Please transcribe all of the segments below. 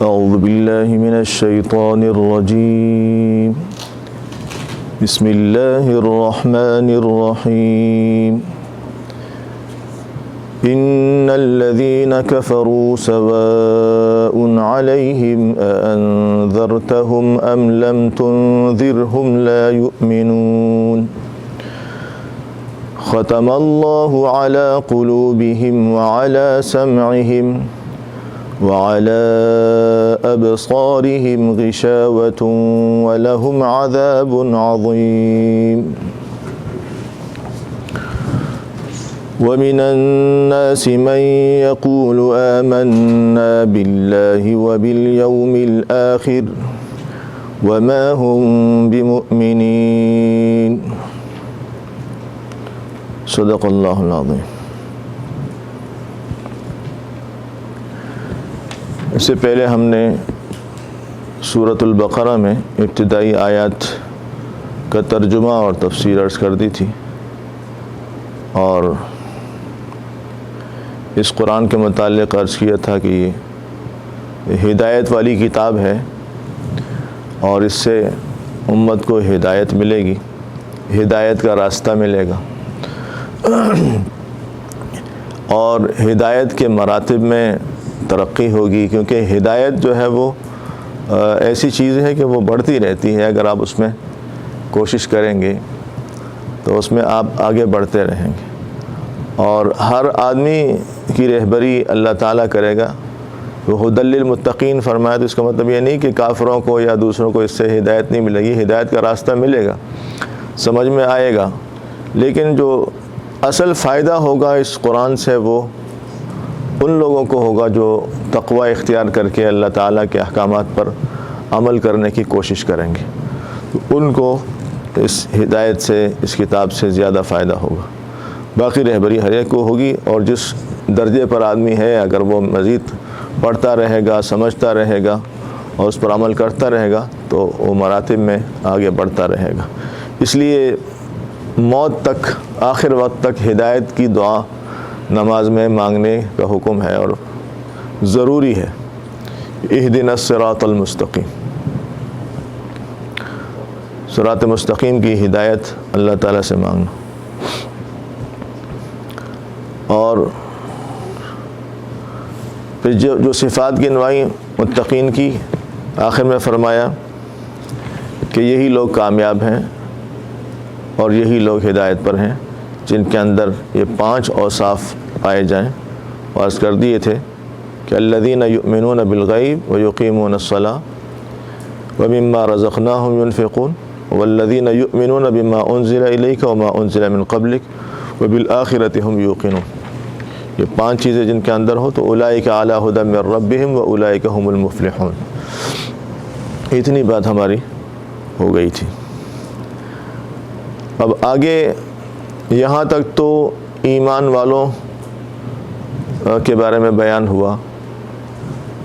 أعوذ بالله من الشيطان الرجيم بسم الله الرحمن الرحيم إن الذين كفروا سواء عليهم أأنذرتهم أم لم تنذرهم لا يؤمنون ختم الله على قلوبهم وعلى سمعهم وعلى أبصارهم غشاوة ولهم عذاب عظيم ومن الناس من يقول آمنا بالله وباليوم الآخر وما هم بمؤمنين صدق اللہ العظیم۔ اس سے پہلے ہم نے سورۃ البقرہ میں ابتدائی آیات کا ترجمہ اور تفسیر عرض کر دی تھی، اور اس قرآن کے متعلق عرض کیا تھا کہ یہ ہدایت والی کتاب ہے اور اس سے امت کو ہدایت ملے گی، ہدایت کا راستہ ملے گا، اور ہدایت کے مراتب میں ترقی ہوگی، کیونکہ ہدایت جو ہے وہ ایسی چیز ہے کہ وہ بڑھتی رہتی ہے۔ اگر آپ اس میں کوشش کریں گے تو اس میں آپ آگے بڑھتے رہیں گے، اور ہر آدمی کی رہبری اللہ تعالیٰ کرے گا۔ وہ ھدی للمتقین فرمایا تو اس کا مطلب یہ نہیں کہ کافروں کو یا دوسروں کو اس سے ہدایت نہیں ملے گی، ہدایت کا راستہ ملے گا، سمجھ میں آئے گا، لیکن جو اصل فائدہ ہوگا اس قرآن سے وہ ان لوگوں کو ہوگا جو تقوی اختیار کر کے اللہ تعالیٰ کے احکامات پر عمل کرنے کی کوشش کریں گے، تو ان کو اس ہدایت سے، اس کتاب سے زیادہ فائدہ ہوگا۔ باقی رہبری ہر ایک کو ہوگی، اور جس درجے پر آدمی ہے اگر وہ مزید پڑھتا رہے گا، سمجھتا رہے گا اور اس پر عمل کرتا رہے گا تو وہ مراتب میں آگے بڑھتا رہے گا۔ اس لیے موت تک، آخر وقت تک ہدایت کی دعا نماز میں مانگنے کا حکم ہے اور ضروری ہے۔ اہدنا الصراط المستقیم، صراط مستقیم کی ہدایت اللہ تعالیٰ سے مانگنا۔ اور پھر جو صفات گنوائی متقین کی، آخر میں فرمایا کہ یہی لوگ کامیاب ہیں اور یہی لوگ ہدایت پر ہیں جن کے اندر یہ 5 اوصاف پائے جائیں۔ عرض کر دیے تھے کہ الذین یؤمنون بالغیب ویقیمون الصلاۃ ومما رزقناہم ینفقون والذین یؤمنون بما انزل الیک وما انزل من قبلک وبالآخرۃ ھم یوقنون۔ یہ 5 چیزیں جن کے اندر ہو تو اولئک علی ھدی من ربہم واولئک ھم المفلحون۔ اتنی بات ہماری ہو گئی تھی۔ اب آگے یہاں تک تو ایمان والوں کے بارے میں بیان ہوا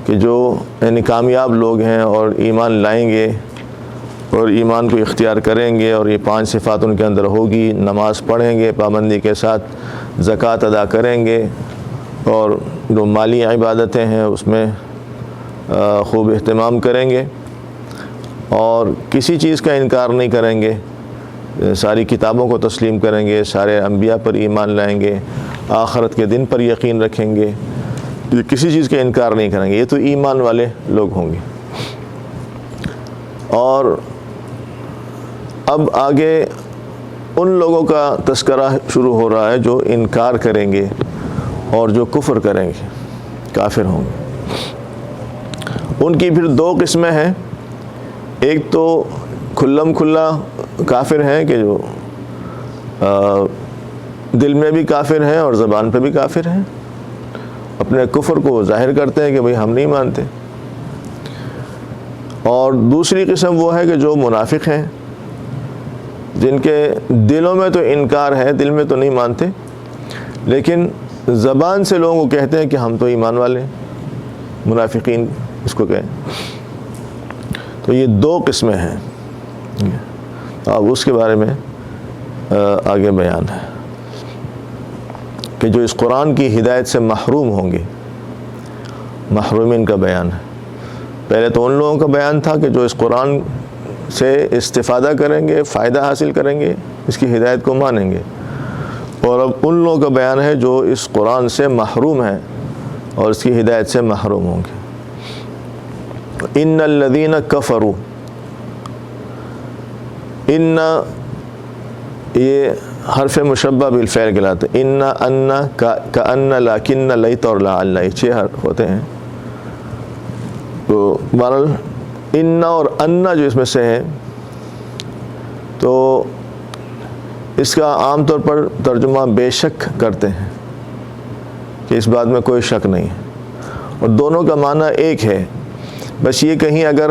کہ جو یعنی کامیاب لوگ ہیں اور ایمان لائیں گے اور ایمان کو اختیار کریں گے، اور یہ 5 صفات ان کے اندر ہوگی، نماز پڑھیں گے پابندی کے ساتھ، زکوٰۃ ادا کریں گے، اور جو مالی عبادتیں ہیں اس میں خوب اہتمام کریں گے، اور کسی چیز کا انکار نہیں کریں گے، ساری کتابوں کو تسلیم کریں گے، سارے انبیاء پر ایمان لائیں گے، آخرت کے دن پر یقین رکھیں گے، کسی چیز کا انکار نہیں کریں گے، یہ تو ایمان والے لوگ ہوں گے۔ اور اب آگے ان لوگوں کا تذکرہ شروع ہو رہا ہے جو انکار کریں گے اور جو کفر کریں گے، کافر ہوں گے۔ ان کی پھر 2 قسمیں ہیں۔ ایک تو کھلم کھلا کافر ہیں کہ جو دل میں بھی کافر ہیں اور زبان پہ بھی کافر ہیں، اپنے کفر کو ظاہر کرتے ہیں کہ بھئی ہم نہیں مانتے۔ اور دوسری قسم وہ ہے کہ جو منافق ہیں، جن کے دلوں میں تو انکار ہے، دل میں تو نہیں مانتے، لیکن زبان سے لوگوں کو کہتے ہیں کہ ہم تو ایمان والے ہیں، منافقین اس کو کہیں۔ تو یہ 2 قسمیں ہیں، اب اس کے بارے میں آگے بیان ہے کہ جو اس قرآن کی ہدایت سے محروم ہوں گے، محرومین کا بیان ہے۔ پہلے تو ان لوگوں کا بیان تھا کہ جو اس قرآن سے استفادہ کریں گے، فائدہ حاصل کریں گے، اس کی ہدایت کو مانیں گے، اور اب ان لوگوں کا بیان ہے جو اس قرآن سے محروم ہیں اور اس کی ہدایت سے محروم ہوں گے۔ ان الذین کفروا، ان یہ حرف مشبہ بالفعل کہلاتے ہیں، ان کأن لکن لیت اور لعل، یہ 6 حرف ہوتے ہیں۔ تو بہرحال ان اور ان جو اس میں سے ہے، تو اس کا عام طور پر ترجمہ بے شک کرتے ہیں کہ اس بات میں کوئی شک نہیں ہے، اور دونوں کا معنی ایک ہے، بس یہ کہیں اگر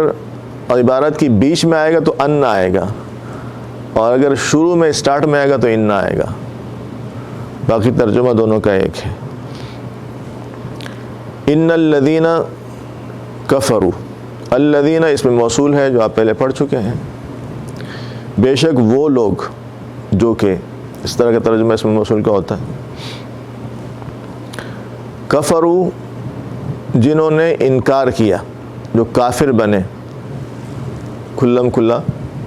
عبارت کی بیچ میں آئے گا تو ان آئے گا، اور اگر شروع میں اسٹارٹ میں آئے گا تو ان آئے گا، باقی ترجمہ دونوں کا ایک ہے۔ ان الذین کفروا، الذین اس میں موصول ہے جو آپ پہلے پڑھ چکے ہیں، بے شک وہ لوگ جو کہ، اس طرح کا ترجمہ اس میں موصول کا ہوتا ہے۔ کفروا جنہوں نے انکار کیا، جو کافر بنے، کھلم کھلا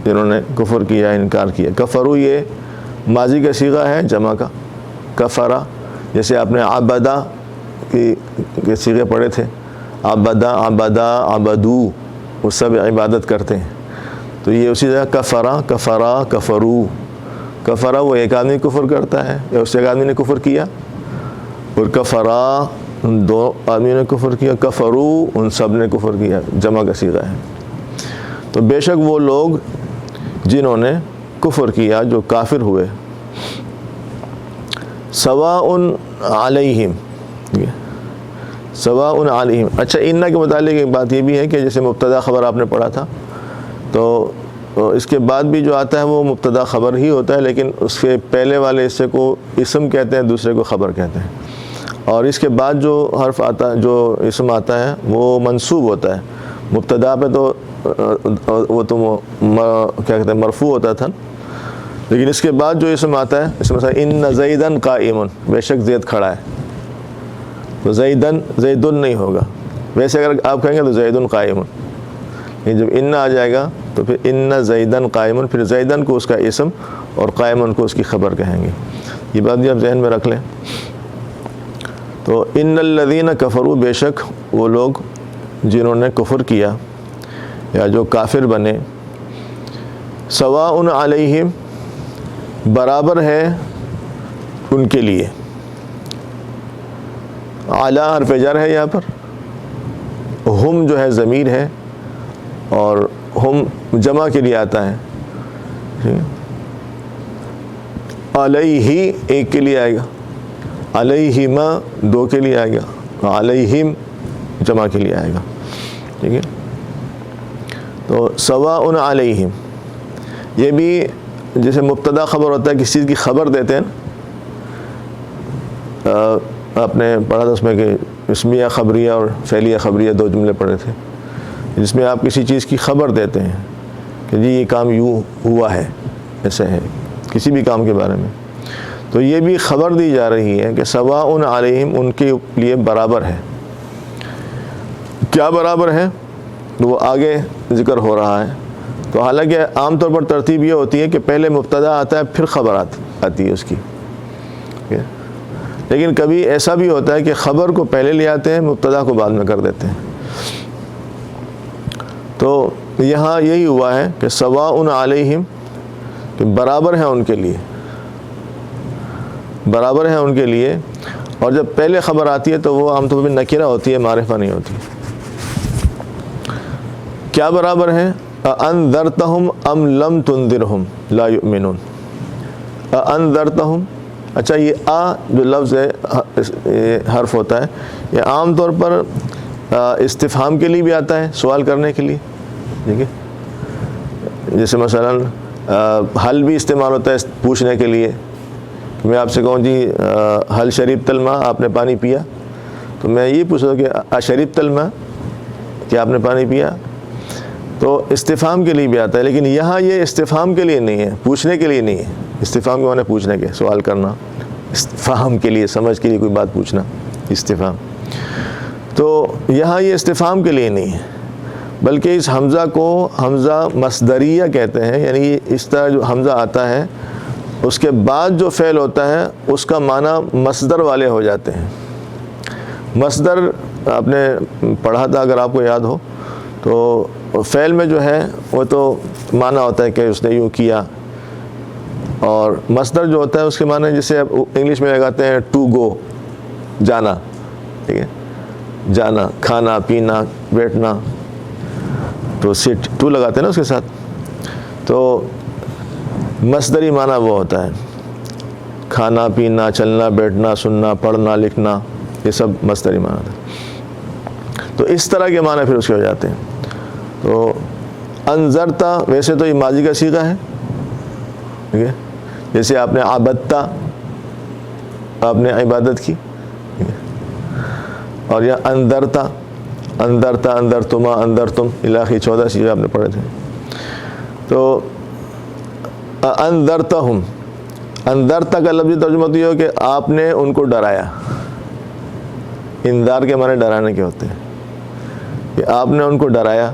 جنہوں نے کفر کیا، انکار کیا۔ کفروا یہ ماضی کا صیغہ ہے جمع کا، کفرا، جیسے آپ نے عبدہ کے صیغے پڑھے تھے، عبدہ، عبدہ، عبدو، وہ سب عبادت کرتے ہیں، تو یہ اسی طرح کفرا، کفرا، کفرو۔ کفرا وہ ایک آدمی کفر کرتا ہے یا اس ایک آدمی نے کفر کیا، اور کفرا ان 2 آدمیوں نے کفر کیا، کفرو ان سب نے کفر کیا، جمع کا صیغہ ہے۔ تو بے شک وہ لوگ جنہوں نے کفر کیا، جو کافر ہوئے، سواء علیہم، سواء علیہم۔ اچھا، ان کے متعلق ایک بات یہ بھی ہے کہ جیسے مبتدا خبر آپ نے پڑھا تھا، تو اس کے بعد بھی جو آتا ہے وہ مبتدا خبر ہی ہوتا ہے، لیکن اس کے پہلے والے حصے کو اسم کہتے ہیں، دوسرے کو خبر کہتے ہیں، اور اس کے بعد جو حرف آتا ہے، جو اسم آتا ہے، وہ منصوب ہوتا ہے۔ مبتدا پہ تو وہ تو کیا کہتے ہیں، مرفوع ہوتا تھا، لیکن اس کے بعد جو اسم آتا ہے، اس میں مثلا ان زیدن قائم، بے شک زید کھڑا ہے، تو زیدن، زیدن نہیں ہوگا، ویسے اگر آپ کہیں گے تو زیدن قائم، جب ان آ جائے گا تو پھر ان زیدن قائم، پھر زیدن کو اس کا اسم اور قائم کو اس کی خبر کہیں گے۔ یہ بات بھی آپ ذہن میں رکھ لیں۔ تو ان الذین کفروا، بے شک وہ لوگ جنہوں نے کفر کیا یا جو کافر بنے، سواء علیہم، برابر ہے ان کے لیے، اعلیٰ حرف جر ہے یہاں پر، ہم جو ہے ضمیر ہے، اور ہم جمع کے لیے آتا ہے، علیہ ایک کے لیے آئے گا، علیہما 2 کے لیے آئے گا، علیہم جمع کے لیے آئے گا، ٹھیک ہے۔ تو سواء علیہم، یہ بھی جیسے مبتدا خبر ہوتا ہے، کسی چیز کی خبر دیتے ہیں، آپ نے پڑھا تھا اس میں کہ اسمیہ خبریہ اور فعلیہ خبریہ 2 جملے پڑھے تھے، جس میں آپ کسی چیز کی خبر دیتے ہیں کہ جی یہ کام یوں ہوا ہے، ایسے ہے، کسی بھی کام کے بارے میں، تو یہ بھی خبر دی جا رہی ہے کہ سواء علیہم، ان کے لیے برابر ہے۔ کیا برابر ہے؟ تو وہ آگے ذکر ہو رہا ہے۔ تو حالانکہ عام طور پر ترتیب یہ ہوتی ہے کہ پہلے مبتدا آتا ہے پھر خبر آتی ہے اس کی، لیکن کبھی ایسا بھی ہوتا ہے کہ خبر کو پہلے لے آتے ہیں، مبتدا کو بعد میں کر دیتے ہیں۔ تو یہاں یہی ہوا ہے کہ سواء علیہم، کہ برابر ہے ان کے لیے، برابر ہے ان کے لیے، اور جب پہلے خبر آتی ہے تو وہ عام طور پر نکرہ ہوتی ہے، معرفہ نہیں ہوتی۔ کیا برابر ہے؟ اَأَنذَرْتَهُمْ أَمْ لَمْ تُنذِرْهُمْ لَا يُؤْمِنُونَ۔ اَأَنذَرْتَهُمْ، اچھا یہ جو لفظ ہے، حرف ہوتا ہے، یہ عام طور پر استفہام کے لیے بھی آتا ہے، سوال کرنے کے لیے، ٹھیک ہے، جیسے مثلا حل بھی استعمال ہوتا ہے پوچھنے کے لیے، میں آپ سے کہوں جی حل شریبت الماء، آپ نے پانی پیا، تو میں یہ پوچھ رہا ہوں کہ اشربت الماء، کہ آپ نے پانی پیا، تو استفہام کے لیے بھی آتا ہے، لیکن یہاں یہ استفہام کے لیے نہیں ہے، پوچھنے کے لیے نہیں ہے۔ استفہام کے معنی پوچھنے کے، سوال کرنا، فہم کے لیے، سمجھ کے لیے کوئی بات پوچھنا، استفہام۔ تو یہاں یہ استفہام کے لیے نہیں ہے، بلکہ اس حمزہ کو حمزہ مصدریہ کہتے ہیں، یعنی اس طرح جو حمزہ آتا ہے اس کے بعد جو فعل ہوتا ہے اس کا معنی مصدر والے ہو جاتے ہیں۔ مصدر آپ نے پڑھا تھا اگر آپ کو یاد ہو، تو فعل میں جو ہے وہ تو معنی ہوتا ہے کہ اس نے یوں کیا، اور مصدر جو ہوتا ہے اس کے معنی جسے آپ انگلش میں لگاتے ہیں ٹو گو، جانا، ٹھیک ہے، جانا، کھانا پینا بیٹھنا، تو سٹ ٹو لگاتے ہیں نا اس کے ساتھ، تو مصدری معنی وہ ہوتا ہے کھانا پینا چلنا بیٹھنا سننا پڑھنا لکھنا، یہ سب مصدری معنی ہوتا ہے۔ تو اس طرح کے معنی پھر اس کے ہو جاتے ہیں۔ تو انذرتا ویسے تو یہ ماضی کا صیغہ ہے، ٹھیک ہے، جیسے آپ نے عبدتا، آپ نے عبادت کی، اور یا اندرتا، اندرتا اندرتما اندرتم الاخی 14 صیغے آپ نے پڑھے تھے۔ تو اندرتہم، اندرتا کا لفظی ترجمہ تو یہ ہو کہ آپ نے ان کو ڈرایا۔ انذار کے معنی ڈرانے کے ہوتے ہیں کہ آپ نے ان کو ڈرایا۔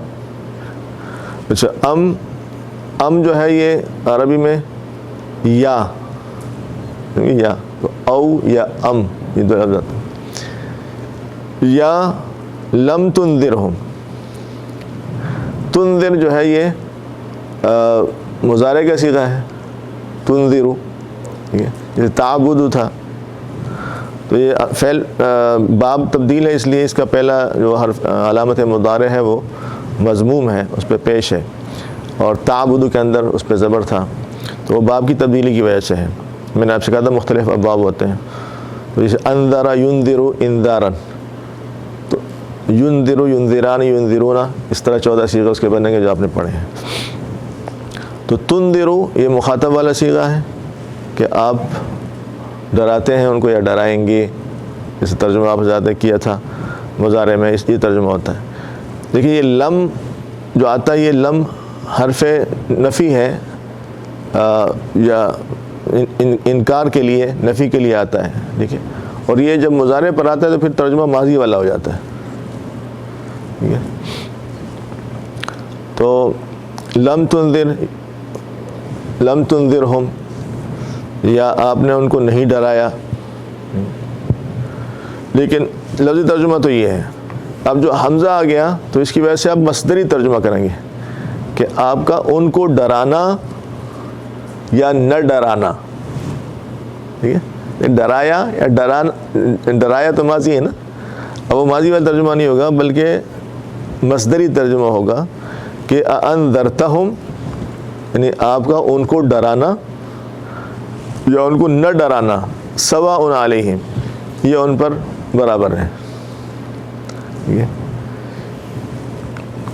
اچھا، ام جو ہے یہ عربی میں یا تو او یا ام، یہ دو لفظ آتے ہیں۔ یا لم تنذرہم، تنذر جو ہے یہ مضارع کا صیغہ ہے، تنذرو، ٹھیک ہے، جیسے تعبد تھا، تو یہ فعل باب تبدیل ہے، اس لیے اس کا پہلا جو حرف علامت مضارع ہے وہ مضموم ہے، اس پہ پیش ہے، اور تعبد کے اندر اس پہ زبر تھا، تو وہ باب کی تبدیلی کی وجہ سے ہے۔ میں نے آپ سے کہا تھا مختلف ابواب ہوتے ہیں، تو جیسے انذر ینذر انذارا، تو ینذر ینذران ینذرون، اس طرح 14 صیغے اس کے بننے کے جو آپ نے پڑھے ہیں۔ تو تنذرو یہ مخاطب والا صیغہ ہے کہ آپ ڈراتے ہیں ان کو یا ڈرائیں گے، اس ترجمہ آپ حضرات نے کیا تھا مضارع میں، یہ ترجمہ ہوتا ہے۔ دیکھیے یہ لم جو آتا ہے، یہ لم حرف نفی ہے، یا انکار کے لیے، نفی کے لیے آتا ہے، ٹھیک ہے، اور یہ جب مضارع پر آتا ہے تو پھر ترجمہ ماضی والا ہو جاتا ہے، ٹھیک ہے۔ تو لم تنذرہم، یا آپ نے ان کو نہیں ڈرایا، لیکن لفظی ترجمہ تو یہ ہے۔ اب جو حمزہ آ گیا تو اس کی وجہ سے آپ مصدری ترجمہ کریں گے کہ آپ کا ان کو ڈرانا یا نہ ڈرانا، ٹھیک ہے، ڈرایا یا ڈرایا تو ماضی ہے نا، اب وہ ماضی والا ترجمہ نہیں ہوگا بلکہ مصدری ترجمہ ہوگا کہ انذرتہم، یعنی آپ کا ان کو ڈرانا یا ان کو نہ ڈرانا، سواء علیہم، یہ ان پر برابر ہے، ٹھیک ہے،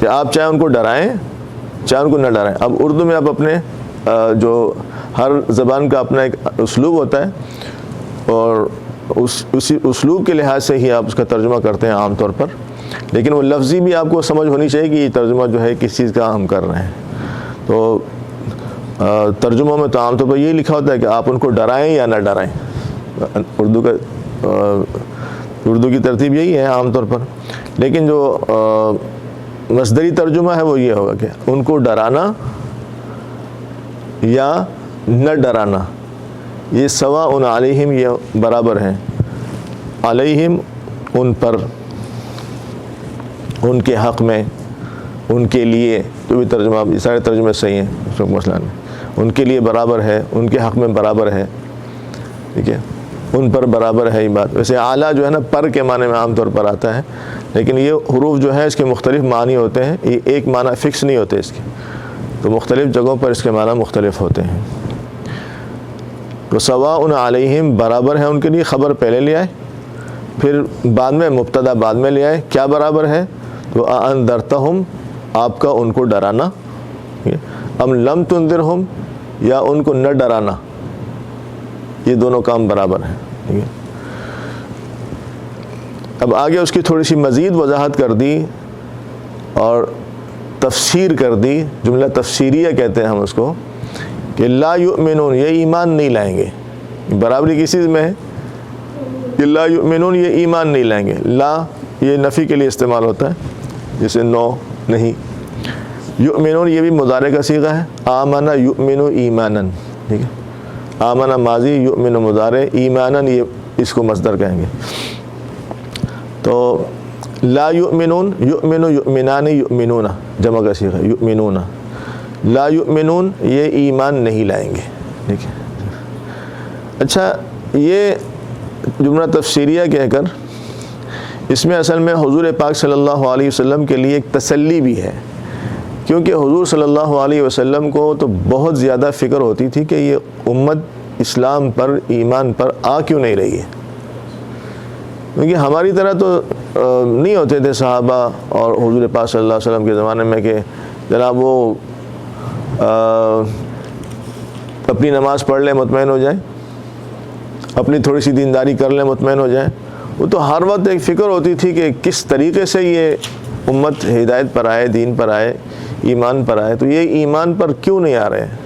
کہ آپ چاہے ان کو ڈرائیں چاہے ان کو نہ ڈرائیں۔ اب اردو میں آپ اپنے جو ہر زبان کا اپنا ایک اسلوب ہوتا ہے، اور اسی اسلوب کے لحاظ سے ہی آپ اس کا ترجمہ کرتے ہیں عام طور پر، لیکن وہ لفظی بھی آپ کو سمجھ ہونی چاہیے کہ یہ ترجمہ جو ہے کس چیز کا ہم کر رہے ہیں۔ تو ترجموں میں تو عام طور پر یہ لکھا ہوتا ہے کہ آپ ان کو ڈرائیں یا نہ ڈرائیں، اردو کی ترتیب یہی ہے عام طور پر، لیکن جو مصدری ترجمہ ہے وہ یہ ہوگا کہ ان کو ڈرانا یا نہ ڈرانا، یہ سواء علیہم، یہ برابر ہیں، علیہم ان پر، ان کے حق میں، ان کے لیے، جو بھی ترجمہ، یہ سارے ترجمے صحیح ہیں، اس کو مسئلہ نہیں، ان کے لیے برابر ہے، ان کے حق میں برابر ہے، ٹھیک ہے، ان پر برابر ہے یہ بات۔ ویسے اعلیٰ جو ہے نا پر کے معنی میں عام طور پر آتا ہے، لیکن یہ حروف جو ہے اس کے مختلف معنی ہوتے ہیں، یہ ایک معنی فکس نہیں ہوتے اس کے، تو مختلف جگہوں پر اس کے معنی مختلف ہوتے ہیں۔ تو سواء علیہم برابر ہے ان کے لیے، خبر پہلے لے آئے، پھر بعد میں مبتدا بعد میں لے آئے، کیا برابر ہے؟ تو انذرتہم، آپ کا ان کو ڈرانا، ام لم تنذرہم، یا ان کو نہ ڈرانا، یہ دونوں کام برابر ہیں، ٹھیک ہے۔ اب آگے اس کی تھوڑی سی مزید وضاحت کر دی اور تفسیر کر دی، جملہ تفسیریہ کہتے ہیں ہم اس کو، کہ لا یؤمنون، یہ ایمان نہیں لائیں گے، برابری کس چیز میں ہے کہ لا یؤمنون، یہ ایمان نہیں لائیں گے۔ لا یہ نفی کے لیے استعمال ہوتا ہے، جیسے نو، نہیں. یؤمنون یہ بھی مضارع کا صیغہ ہے. آمن یؤمن ایمانا, ٹھیک ہے, آمن ماضی, یؤمن مضارع, ایمانا یہ اس کو مصدر کہیں گے. تو لا یؤمنون, یؤمن یؤمنان یؤمنون جمع کا صیغہ یؤمنون. لا یؤمنون یہ ایمان نہیں لائیں گے, ٹھیک ہے. اچھا, یہ جملہ تفسیریہ کہہ کر اس میں اصل میں حضور پاک صلی اللہ علیہ وسلم کے لیے ایک تسلی بھی ہے, کیونکہ حضور صلی اللہ علیہ وسلم کو تو بہت زیادہ فکر ہوتی تھی کہ یہ امت اسلام پر, ایمان پر آ کیوں نہیں رہی ہے. کیونکہ ہماری طرح تو نہیں ہوتے تھے صحابہ اور حضور پاک صلی اللہ علیہ وسلم کے زمانے میں کہ جناب وہ اپنی نماز پڑھ لیں مطمئن ہو جائیں, اپنی تھوڑی سی دینداری کر لیں مطمئن ہو جائیں. وہ تو ہر وقت ایک فکر ہوتی تھی کہ کس طریقے سے یہ امت ہدایت پر آئے, دین پر آئے, ایمان پر آئے. تو یہ ایمان پر کیوں نہیں آ رہے ہیں؟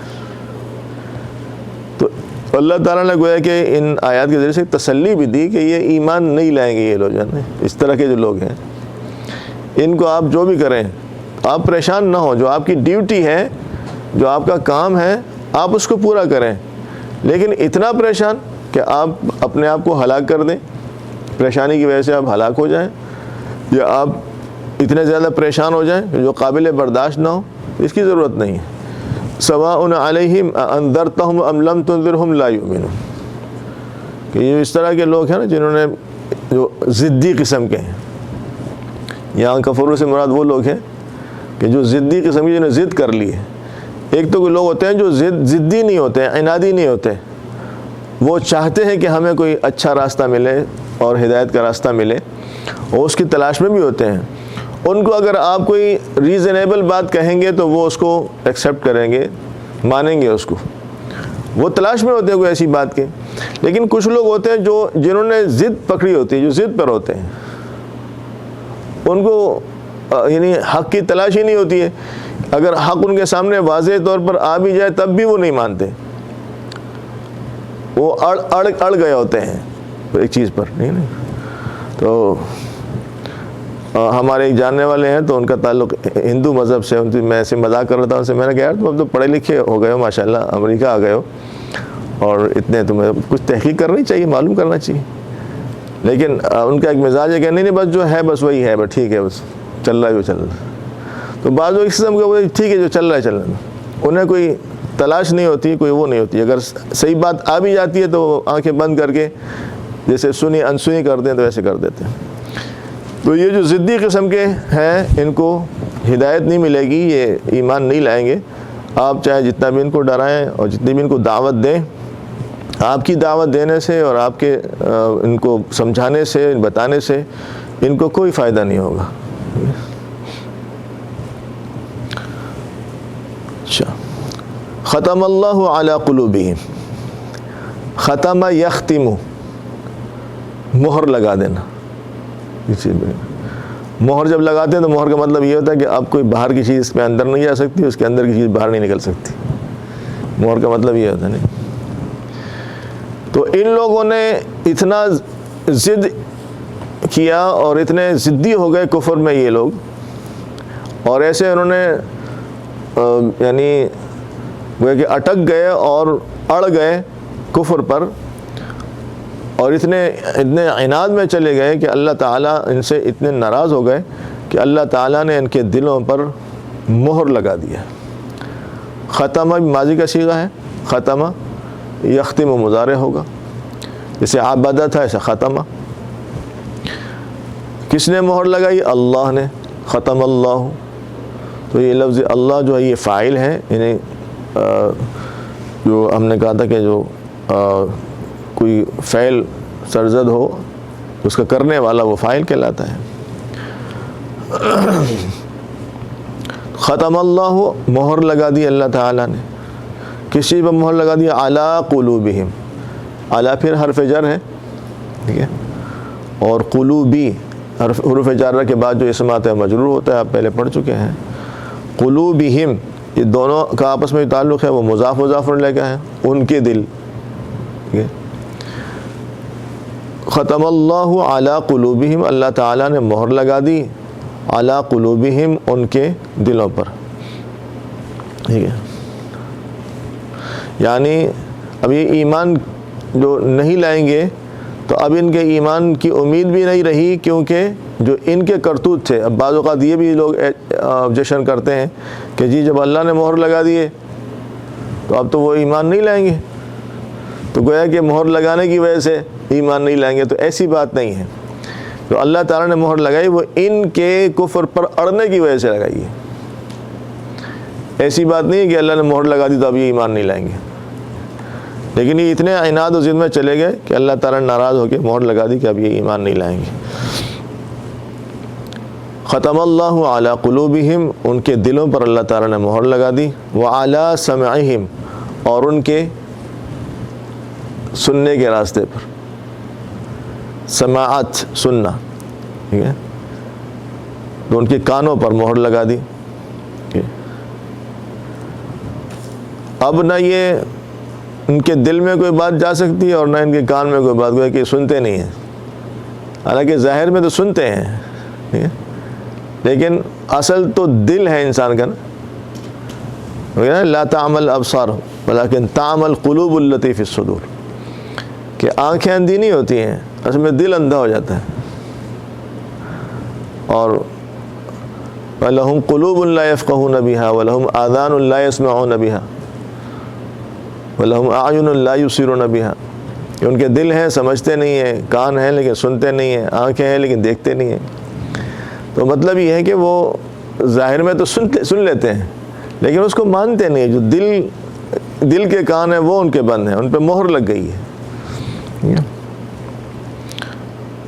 تو اللہ تعالیٰ نے گویا کہ ان آیات کے ذریعے سے تسلی بھی دی کہ یہ ایمان نہیں لائیں گے. یہ لوگ جانے اس طرح کے جو لوگ ہیں, ان کو آپ جو بھی کریں آپ پریشان نہ ہوں. جو آپ کی ڈیوٹی ہے, جو آپ کا کام ہے, آپ اس کو پورا کریں, لیکن اتنا پریشان کہ آپ اپنے آپ کو ہلاک کر دیں, پریشانی کی وجہ سے آپ ہلاک ہو جائیں, یا آپ اتنے زیادہ پریشان ہو جائیں جو قابل برداشت نہ ہو, اس کی ضرورت نہیں ہے. سواء علیہم انذرتہم ام لم تنذرہم لا یؤمنون. کہ یہ اس طرح کے لوگ ہیں نا جنہوں نے جو ضدی قسم کے ہیں, یہاں کفروں سے مراد وہ لوگ ہیں کہ جو ضدی قسم کی, جنہوں نے ضد کر لی ہے. ایک تو کوئی لوگ ہوتے ہیں جو ضدی نہیں ہوتے ہیں, عنادی نہیں ہوتے, وہ چاہتے ہیں کہ ہمیں کوئی اچھا راستہ ملے اور ہدایت کا راستہ ملے, اور اس کی تلاش میں بھی ہوتے ہیں. ان کو اگر آپ کوئی ریزنیبل بات کہیں گے تو وہ اس کو ایکسیپٹ کریں گے, مانیں گے اس کو, وہ تلاش میں ہوتے ہیں کوئی ایسی بات کے. لیکن کچھ لوگ ہوتے ہیں جنہوں نے ضد پکڑی ہوتی ہے, جو ضد پر ہوتے ہیں, ان کو یعنی حق کی تلاش ہی نہیں ہوتی ہے. اگر حق ان کے سامنے واضح طور پر آ بھی جائے تب بھی وہ نہیں مانتے, وہ اڑ گئے ہوتے ہیں ایک چیز پر. نہیں. تو ہمارے ایک جاننے والے ہیں, تو ان کا تعلق ہندو مذہب سے, میں ایسے مذاق کر رہا تھا ان سے, میں نے کہا یار تم اب تو پڑھے لکھے ہو گئے ہو ماشاءاللہ, امریکہ آ گئے ہو, اور اتنے تمہیں کچھ تحقیق کرنی چاہیے, معلوم کرنا چاہیے. لیکن ان کا ایک مزاج ہے کہ نہیں بس جو ہے بس وہی ہے, بس ٹھیک ہے, بس چل رہا ہے جو چل رہا ہے. تو بعض لوگ اس قسم کے ٹھیک ہے جو چل رہا ہے چل رہا ہے, انہیں کوئی تلاش نہیں ہوتی, کوئی وہ نہیں ہوتی. اگر صحیح بات آ بھی جاتی ہے تو وہ آنکھیں بند کر کے جیسے سنی انسنی کرتے ہیں تو ویسے کر دیتے ہیں. تو یہ جو ضدی قسم کے ہیں ان کو ہدایت نہیں ملے گی, یہ ایمان نہیں لائیں گے. آپ چاہے جتنا بھی ان کو ڈرائیں اور جتنی بھی ان کو دعوت دیں, آپ کی دعوت دینے سے اور آپ کے ان کو سمجھانے سے, بتانے سے ان کو کوئی فائدہ نہیں ہوگا. اچھا, ختم اللہ علی قلوبہم, ختم یختم, مہر لگا دینا. مہر جب لگاتے ہیں تو مہر کا مطلب یہ ہوتا ہے کہ اب کوئی باہر کی چیز اس میں اندر نہیں جا سکتی, اس کے اندر کی چیز باہر نہیں نکل سکتی. مہر کا مطلب یہ ہوتا ہے. نہیں تو ان لوگوں نے اتنا ضد کیا اور اتنے ضدی ہو گئے کفر میں یہ لوگ, اور ایسے انہوں نے یعنی وہ کہ اٹک گئے اور اڑ گئے کفر پر, اور اتنے عناد میں چلے گئے کہ اللہ تعالیٰ ان سے اتنے ناراض ہو گئے کہ اللہ تعالیٰ نے ان کے دلوں پر مہر لگا دیا. ختمہ ماضی کا صیغہ ہے, ختمہ یختم مضارع ہوگا, جیسے عبادہ تھا ایسا ختمہ. کس نے مہر لگائی؟ اللہ نے. ختم اللہ, تو یہ لفظ اللہ جو ہے یہ فاعل ہے, یعنی جو ہم نے کہا تھا کہ جو کوئی فعل سرزد ہو اس کا کرنے والا وہ فاعل کہلاتا ہے. ختم اللہ, مہر لگا دی اللہ تعالیٰ نے. کس چیز پر مہر لگا دی؟ علی قلوبہم. علی پھر حرف جر ہے, ٹھیک ہے, اور قلوبی حروف جارہ کے بعد جو اسم آتا ہے مجرور ہوتا ہے, آپ پہلے پڑھ چکے ہیں. قلوبہم یہ دونوں کا آپس میں تعلق ہے, وہ مضاف مضاف لے کا ہے, ان کے دل. ٹھیک ہے, ختم اللہ علی قلوبہم, اللہ تعالیٰ نے مہر لگا دی علی قلوبہم ان کے دلوں پر. ٹھیک ہے، یعنی اب یہ ایمان جو نہیں لائیں گے تو اب ان کے ایمان کی امید بھی نہیں رہی، کیونکہ جو ان کے کرتوت تھے. اب بعض اوقات یہ بھی لوگ جشن کرتے ہیں کہ جی جب اللہ نے مہر لگا دیے تو اب تو وہ ایمان نہیں لائیں گے، تو گویا کہ مہر لگانے کی وجہ سے ایمان نہیں لائیں گے. تو ایسی بات نہیں ہے. جو اللہ تعالیٰ نے مہر لگائی وہ ان کے کفر پر اڑنے کی وجہ سے لگائی ہے. ایسی بات نہیں ہے کہ اللہ نے مہر لگا دی تو اب یہ ایمان نہیں لائیں گے. لیکن یہ اتنے عناد و ضد میں چلے گئے کہ اللہ تعالیٰ نے ناراض ہو کے مہر لگا دی کہ اب یہ ایمان نہیں لائیں گے. ختم اللہ علی قلوبہم ان کے دلوں پر اللہ تعالیٰ نے مہر لگا دی. وعلی سمعہم اور ان کے سننے کے راستے پر. سماعت سننا، ٹھیک ہے، تو ان کے کانوں پر مہر لگا دی. اب نہ یہ ان کے دل میں کوئی بات جا سکتی ہے اور نہ ان کے کان میں کوئی بات، کوئی کہ سنتے نہیں ہیں. حالانکہ ظاہر میں تو سنتے ہیں، ٹھیک ہے، لیکن اصل تو دل ہے انسان کا نا. لا تعمل ابصار ولکن تعمل قلوب التی فی الصدور، کہ آنکھیں اندھی نہیں ہوتی ہیں، اصل میں دل اندھا ہو جاتا ہے. اور وَلَهُمْ قُلُوبٌ لَا يَفْقَهُونَ بِهَا وَلَهُمْ آذَانٌ لَا يَسْمَعُونَ بِهَا وَلَهُمْ أَعْيُنٌ لَا يُبْصِرُونَ بِهَا، کہ ان کے دل ہیں سمجھتے نہیں ہیں، کان ہیں لیکن سنتے نہیں ہیں، آنکھیں ہیں لیکن دیکھتے نہیں ہیں. تو مطلب یہ ہے کہ وہ ظاہر میں تو سن لیتے ہیں لیکن اس کو مانتے نہیں. جو دل کے کان ہیں وہ ان کے بند ہیں، ان پہ مہر لگ گئی ہے.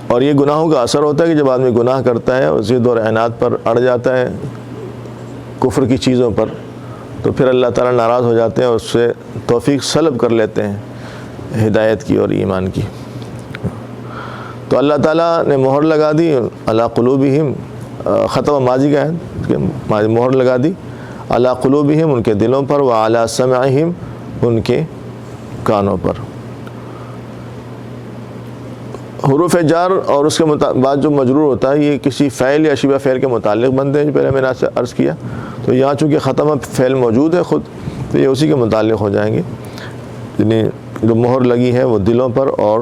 اور یہ گناہوں کا اثر ہوتا ہے کہ جب آدمی گناہ کرتا ہے اور ضد اور عناد پر اڑ جاتا ہے کفر کی چیزوں پر، تو پھر اللہ تعالیٰ ناراض ہو جاتے ہیں اور اس سے توفیق سلب کر لیتے ہیں ہدایت کی اور ایمان کی. تو اللہ تعالیٰ نے مہر لگا دی علی قلوبہم، ختم ماضی کا ہے کہ مہر لگا دی علی قلوبہم ان کے دلوں پر، وعلی سمعہم ان کے کانوں پر. حروف جار اور اس کے بعد جو مجرور ہوتا ہے یہ کسی فعل یا شبہ فعل کے متعلق بنتے ہیں، جو پہلے میں نے آپ سے عرض کیا. تو یہاں چونکہ ختم فعل موجود ہے خود، تو یہ اسی کے متعلق ہو جائیں گے. یعنی جو مہر لگی ہے وہ دلوں پر اور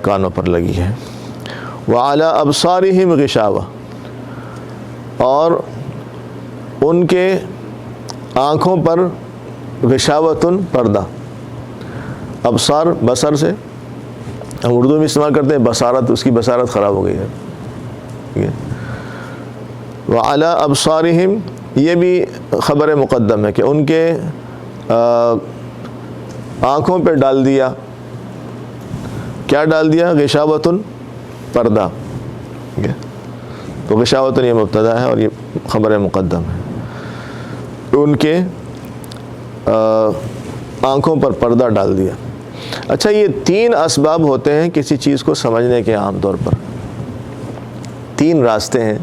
کانوں پر لگی ہے. وعلی ابصارہم غشاوہ اور ان کے آنکھوں پر غشاوتن پردہ. ابصار بصر سے ہم اردو میں استعمال کرتے ہیں بصارت، اس کی بصارت خراب ہو گئی ہے. ٹھیک ہے، وعلی ابصارہم یہ بھی خبر مقدم ہے کہ ان کے آنکھوں پہ ڈال دیا. کیا ڈال دیا؟ غشاوتن پردہ. ٹھیک ہے، تو غشاوتن یہ مبتدا ہے اور یہ خبر مقدم ہے. ان کے آنکھوں پر پردہ ڈال دیا. اچھا، یہ 3 اسباب ہوتے ہیں کسی چیز کو سمجھنے کے. عام طور پر 3 راستے ہیں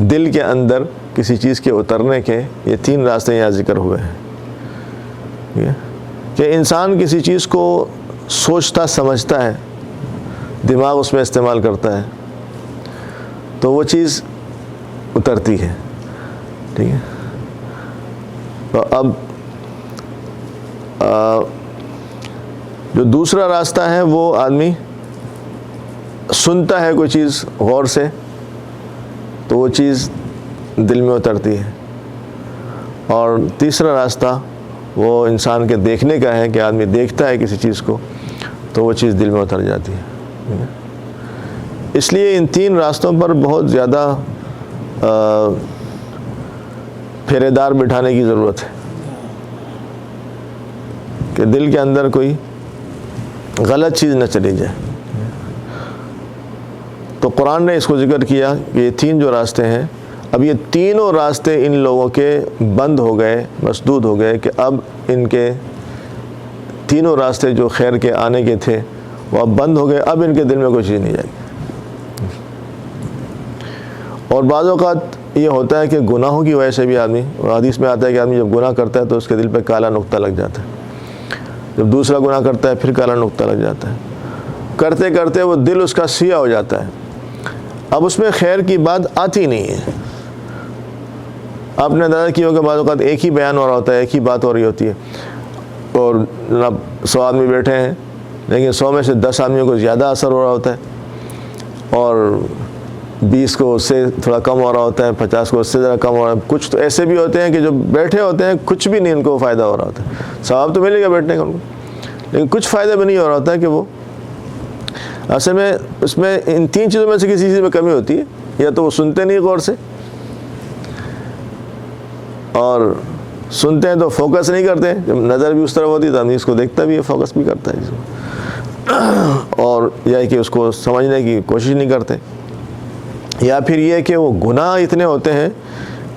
دل کے اندر کسی چیز کے اترنے کے. یہ 3 راستے یہاں ذکر ہوئے ہیں کہ انسان کسی چیز کو سوچتا سمجھتا ہے، دماغ اس میں استعمال کرتا ہے تو وہ چیز اترتی ہے. ٹھیک ہے، تو اب جو دوسرا راستہ ہے وہ آدمی سنتا ہے کوئی چیز غور سے تو وہ چیز دل میں اترتی ہے. اور تیسرا راستہ وہ انسان کے دیکھنے کا ہے کہ آدمی دیکھتا ہے کسی چیز کو تو وہ چیز دل میں اتر جاتی ہے. اس لیے ان 3 راستوں پر بہت زیادہ پھیرے دار بٹھانے کی ضرورت ہے کہ دل کے اندر کوئی غلط چیز نہ چلی جائے. تو قرآن نے اس کو ذکر کیا کہ یہ 3 جو راستے ہیں، اب یہ تینوں راستے ان لوگوں کے بند ہو گئے، مسدود ہو گئے، کہ اب ان کے تینوں راستے جو خیر کے آنے کے تھے وہ اب بند ہو گئے. اب ان کے دل میں کوئی چیز نہیں جائے گی. اور بعض اوقات یہ ہوتا ہے کہ گناہوں کی وجہ سے بھی آدمی، حدیث میں آتا ہے کہ آدمی جب گناہ کرتا ہے تو اس کے دل پہ کالا نقطہ لگ جاتا ہے. جب دوسرا گناہ کرتا ہے پھر کالا نقطہ لگ جاتا ہے. کرتے کرتے وہ دل اس کا سیاہ ہو جاتا ہے. اب اس میں خیر کی بات آتی نہیں ہے. آپ نے اندازہ کیا ہوگا بعض اوقات ایک ہی بیان ہو رہا ہوتا ہے, ایک ہی بات ہو رہی ہوتی ہے, اور جناب 100 آدمی بیٹھے ہیں لیکن 100 میں سے 10 آدمیوں کو زیادہ اثر ہو رہا ہوتا ہے, اور 20 کو اس سے تھوڑا کم ہو رہا ہوتا ہے, 50 کو اس سے ذرا کم ہو رہا ہے. کچھ تو ایسے بھی ہوتے ہیں کہ جو بیٹھے ہوتے ہیں کچھ بھی نہیں ان کو فائدہ ہو رہا ہوتا ہے. ثواب تو ملے گا بیٹھنے کا ان کو, لیکن کچھ فائدہ بھی نہیں ہو رہا ہوتا ہے. کہ وہ اصل میں اس میں ان 3 چیزوں میں سے کسی چیز میں کمی ہوتی ہے. یا تو وہ سنتے نہیں غور سے, اور سنتے ہیں تو فوکس نہیں کرتے, جب نظر بھی اس طرف ہوتی ہے تو آدمی اس کو دیکھتا بھی ہے, فوکس بھی کرتا ہے اس کو, اور یا کہ اس کو سمجھنے کی کوشش نہیں کرتے. یا پھر یہ کہ وہ گناہ اتنے ہوتے ہیں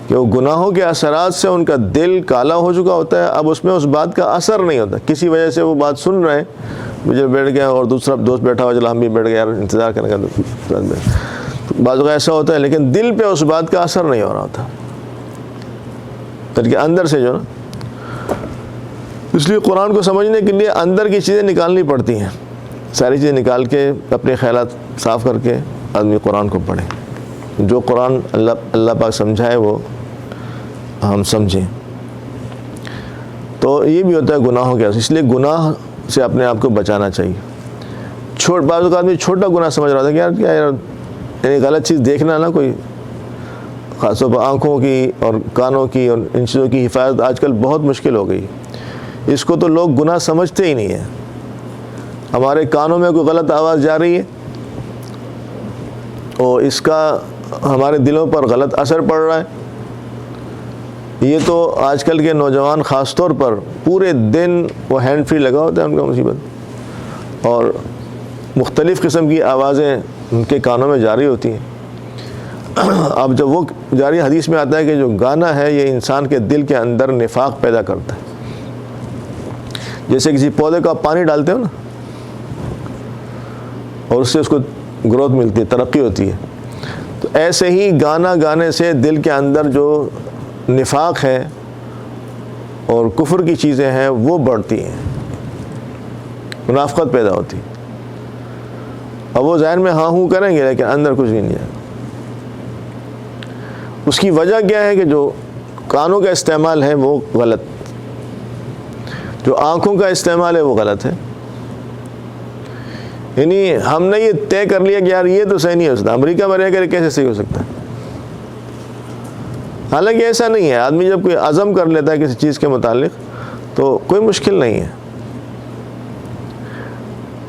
کہ وہ گناہوں کے اثرات سے ان کا دل کالا ہو چکا ہوتا ہے. اب اس میں اس بات کا اثر نہیں ہوتا, کسی وجہ سے وہ بات سن رہے ہیں, مجھے بیٹھ گیا اور دوسرا دوست بیٹھا ہوا, چلو ہم بھی بیٹھ گئے, یار انتظار کرنے کا. بعض اوقات ایسا ہوتا ہے لیکن دل پہ اس بات کا اثر نہیں ہو رہا ہوتا, بلکہ اندر سے جو نا. اس لیے قرآن کو سمجھنے کے لیے اندر کی چیزیں نکالنی پڑتی ہیں, ساری چیزیں نکال کے اپنے خیالات صاف کر کے آدمی قرآن کو پڑھے. جو قرآن اللہ پاک سمجھائے وہ ہم سمجھیں. تو یہ بھی ہوتا ہے گناہوں کے, اس لیے گناہ سے اپنے آپ کو بچانا چاہیے. بعض اوقات آدمی چھوٹا گناہ سمجھ رہا تھا کہ یار کیا یار یعنی غلط چیز دیکھنا نا, کوئی خاص طور پر آنکھوں کی اور کانوں کی اور ان چیزوں کی حفاظت آج کل بہت مشکل ہو گئی. اس کو تو لوگ گناہ سمجھتے ہی نہیں ہیں. ہمارے کانوں میں کوئی غلط آواز جا رہی ہے اور اس کا ہمارے دلوں پر غلط اثر پڑ رہا ہے. یہ تو آج کل کے نوجوان خاص طور پر پورے دن وہ ہینڈ فری لگا ہوتا ہے ان کا مصیبت, اور مختلف قسم کی آوازیں ان کے کانوں میں جاری ہوتی ہیں. اب جب وہ جاری, حدیث میں آتا ہے کہ جو گانا ہے یہ انسان کے دل کے اندر نفاق پیدا کرتا ہے. جیسے کسی پودے کا پانی ڈالتے ہو نا, اور اس سے اس کو گروتھ ملتی ہے, ترقی ہوتی ہے, تو ایسے ہی گانا گانے سے دل کے اندر جو نفاق ہے اور کفر کی چیزیں ہیں وہ بڑھتی ہیں, منافقت پیدا ہوتی. اب وہ ظاہر میں ہاں ہوں کریں گے لیکن اندر کچھ بھی نہیں ہے. اس کی وجہ کیا ہے کہ جو کانوں کا استعمال ہے وہ غلط, جو آنکھوں کا استعمال ہے وہ غلط ہے. یعنی ہم نے یہ طے کر لیا کہ یار یہ تو صحیح نہیں ہو سکتا, امریکہ میں رہ کر کیسے صحیح ہو سکتا ہے. حالانکہ ایسا نہیں ہے. آدمی جب کوئی عزم کر لیتا ہے کسی چیز کے متعلق تو کوئی مشکل نہیں ہے.